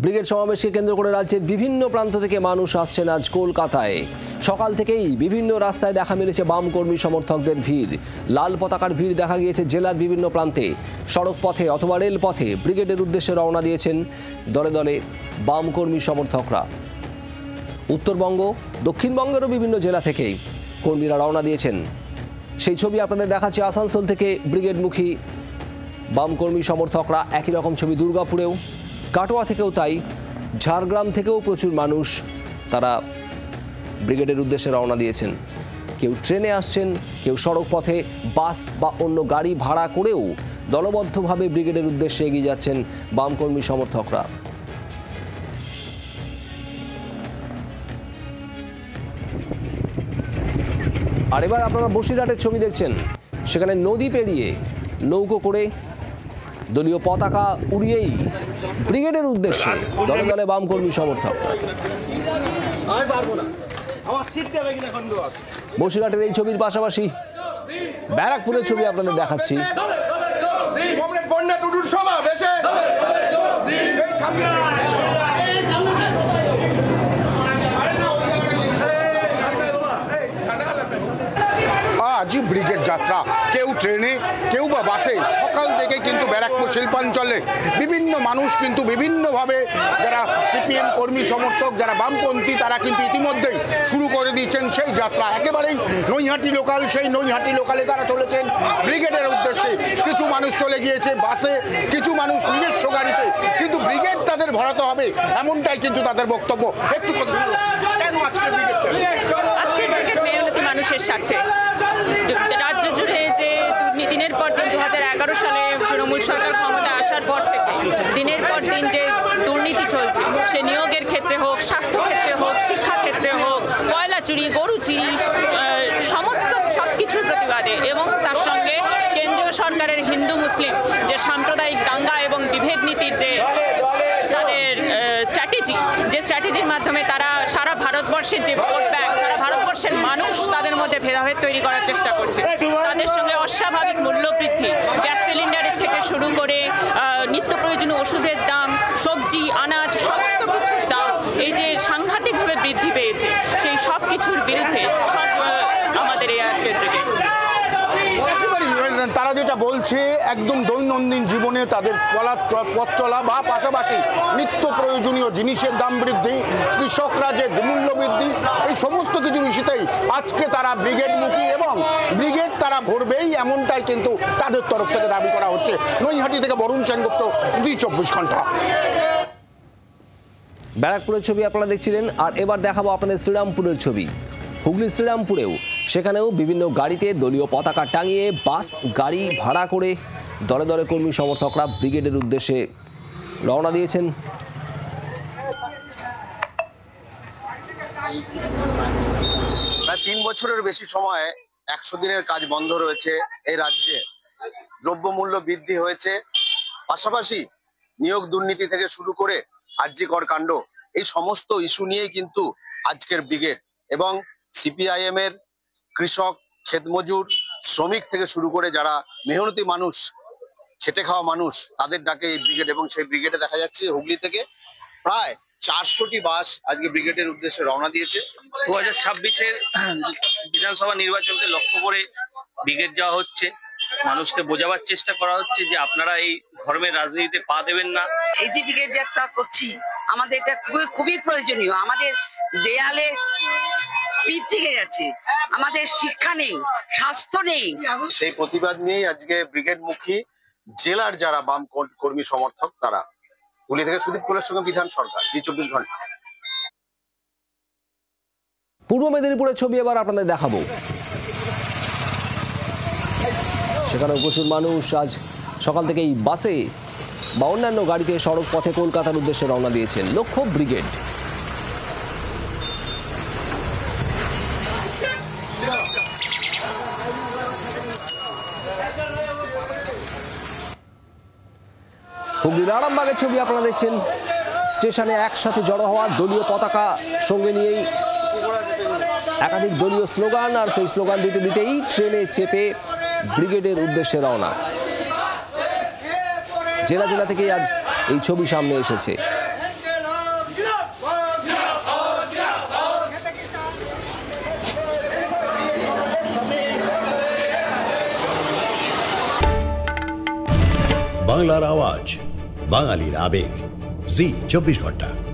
Brigade সমাবেশকে কেন্দ্র করে রাজ্যের বিভিন্ন প্রান্ত থেকে মানুষ আসছেন আজ কলকাতায়। সকাল থেকেই বিভিন্ন রাস্তায় দেখা মিলেছে বাম কর্মী সমর্থকদের ভিড়। লাল পতাকার ভিড় দেখা গিয়েছে জেলার বিভিন্ন প্রান্তে। সড়ক পথে অথবা রেল পথে ব্রিগেডের উদ্দেশ্যে রওনা দিয়েছেন দলে দলে বাম কর্মী সমর্থকরা। উত্তরবঙ্গ, দক্ষিণবঙ্গেরও বিভিন্ন জেলা থেকেই কর্মীরা রওনা দিয়েছেন। সেই ছবি আপনাদের দেখাচ্ছি আসানসোল থেকে ব্রিগেডমুখী বাম কর্মী সমর্থকরা। একই রকম ছবি দুর্গাপুরেও, কাটোয়া থেকেও তাই, ঝাড়গ্রাম থেকেও প্রচুর মানুষ তারা ব্রিগেডের উদ্দেশ্যে রওনা দিয়েছেন। কেউ ট্রেনে আসছেন, কেউ সড়ক পথে বাস বা অন্য গাড়ি ভাড়া করেও দলবদ্ধভাবে ব্রিগেডের উদ্দেশ্যে এগিয়ে যাচ্ছেন বামকর্মী সমর্থকরা। আর এবার আপনারা বসিরহাটের ছবি দেখছেন। সেখানে নদী পেরিয়ে নৌকো করে দলীয় পতাকা উড়িয়েই ব্রিগেডের উদ্দেশ্যে দলে দলে বামকর্মী সমর্থকরা। বসিরহাটের এই ছবির পাশাপাশি ব্যারাকপুরের ছবি আপনাদের দেখাচ্ছি। আজ ব্রিগেড যাত্রা, কেউ ট্রেনে, কেউ বা বাসে। সকাল থেকে কিন্তু ব্যারাকপুর শিল্পাঞ্চলে বিভিন্ন মানুষ কিন্তু বিভিন্নভাবে, যারা সিপিএম কর্মী সমর্থক, যারা বামপন্থী, তারা কিন্তু ইতিমধ্যেই শুরু করে দিয়েছেন সেই যাত্রা। একেবারেই নৈহাটি লোকাল, সেই নৈহাটি লোকালে তারা চলেছেন ব্রিগেডের উদ্দেশ্যে। কিছু মানুষ চলে গিয়েছে বাসে, কিছু মানুষ নিজস্ব গাড়িতে, কিন্তু ব্রিগেড তাদের ভরাতে হবে এমনটাই কিন্তু তাদের বক্তব্য। একটু কথা কেন আজকে ব্রিগেড? আজকে ব্রিগেড মেহনতি মানুষের স্বার্থে। রাজ্য জুড়ে যে দিনের পর দিন 2011 সালে তৃণমূল সরকার ক্ষমতা আসার পর থেকে দিনের পর দিন যে দুর্নীতি চলছে, সে নিয়োগের ক্ষেত্রে হোক, স্বাস্থ্য ক্ষেত্রে হোক, শিক্ষা ক্ষেত্রে হোক, কয়লা চুরি, গরু চুরি, সমস্ত সব কিছুর প্রতিবাদে, এবং তার সঙ্গে কেন্দ্রীয় সরকারের হিন্দু মুসলিম যে সাম্প্রদায়িক দাঙ্গা এবং বিভেদ নীতির যে তাদের স্ট্র্যাটেজির মাধ্যমে তারা সারা ভারতবর্ষের যে ভোট ব্যাংক, সারা ভারতবর্ষের মানুষ তাদের মধ্যে ভেদাভেদ তৈরি করার চেষ্টা করছে। তাদের সঙ্গে অস্বাভাবিক মূল্যবৃদ্ধি, গ্যাস সিলিন্ডারের থেকে শুরু করে নিত্য প্রয়োজনীয় ওষুধের দাম, সবজি, আনাজ, সমস্ত কিছুর দাম এই যে সাংঘাতিকভাবে বৃদ্ধি পেয়েছে, সেই সব কিছুর বিরুদ্ধে আমাদের এই আজকের ব্রিগেড। তারা যেটা বলছে, একদম দৈনন্দিন জীবনে তাদের পথ চলা বা পাশাপাশি নিত্য প্রয়োজনীয় জিনিসের দাম বৃদ্ধি, কৃষকরা যে মূল্য বৃদ্ধি, এই সমস্ত কিছুর ইস্যুতেই আজকে তারা ব্রিগেডমুখী এবং ব্রিগেড তারা ভরবেই, এমনটাই কিন্তু তাদের তরফ থেকে দাবি করা হচ্ছে। নৈহাটি থেকে বরুণ সেনগুপ্ত, 24 ঘন্টা। ব্যারাকপুরের ছবি আপনারা দেখছিলেন। আর এবার দেখাবো আপনাদের শ্রীরামপুরের ছবি। হুগলির শ্রীরামপুরেও সেখানেও বিভিন্ন গাড়িতে দলীয় পতাকা টাঙিয়ে বাস গাড়ি ভাড়া করে দলে দলে কর্মী সমর্থকরা ব্রিগেডের উদ্দেশ্যে রওনা দিয়েছেন। প্রায় 3 বছরের বেশি সময় 100 দিনের কাজ বন্ধ রয়েছে এই রাজ্যে। দ্রব্যমূল্য বৃদ্ধি হয়েছে, পাশাপাশি নিয়োগ দুর্নীতি থেকে শুরু করে আরজিকর কাণ্ড, এই সমস্ত ইস্যু নিয়েই কিন্তু আজকের ব্রিগেড। এবং সিপিআইএম এর কৃষক, ক্ষেতমজুর, শ্রমিক থেকে শুরু করে যারা মেহনতি মানুষ, খেটে খাওয়া মানুষ, তাদের ডাকে এই ব্রিগেড। এবং সেই ব্রিগেডে দেখা যাচ্ছে হুগলি থেকে প্রায় 400টি বাস আজকে ব্রিগেডের উদ্দেশ্যে রওনা দিয়েছে। 2026-এর বিধানসভা নির্বাচনকে লক্ষ্য করে ব্রিগেড যাওয়া হচ্ছে। মানুষকে বোঝাবার চেষ্টা করা হচ্ছে যে আপনারা এই ধর্মের রাজনীতিতে পা দেবেন না। এই যে ব্রিগেড যাত্রা করছি, আমাদের এটা খুবই প্রয়োজনীয়। আমাদের দেয়ালে পিঠ থেকে গেছে, আমাদের শিক্ষা নেই, স্বাস্থ্য নেই। সেই প্রতিবাদ নিয়েই আজকে ব্রিগেড মুখী জেলার যারা বাম কর্মী সমর্থক, তারা। হুগলি থেকে সুদীপ কুলের সঙ্গে বিধান সরকার, 24 ঘন্টা। পূর্ব মেদিনীপুরের ছবি এবার আপনাদের দেখাবো। সেখানেও প্রচুর মানুষ আজ সকাল থেকেই বাসে বা অন্যান্য গাড়িতে সড়ক পথে কলকাতার উদ্দেশ্যে রওনা দিয়েছেন। লক্ষ্য ব্রিগেড। হুগলির আরামবাগের ছবি আপনারা দেখছেন। স্টেশনে একসাথে জড়ো হওয়া, দলীয় পতাকা সঙ্গে নিয়েই একাধিক দলীয় স্লোগান, আর সেই স্লোগান দিতে দিতেই ট্রেনে চেপে ব্রিগেডের উদ্দেশ্যে রওনা। জেলা জেলা থেকেই আজ এই ছবি সামনে এসেছে। বাংলার আওয়াজ, বাঙালির আবেগ, জি 24 ঘন্টা।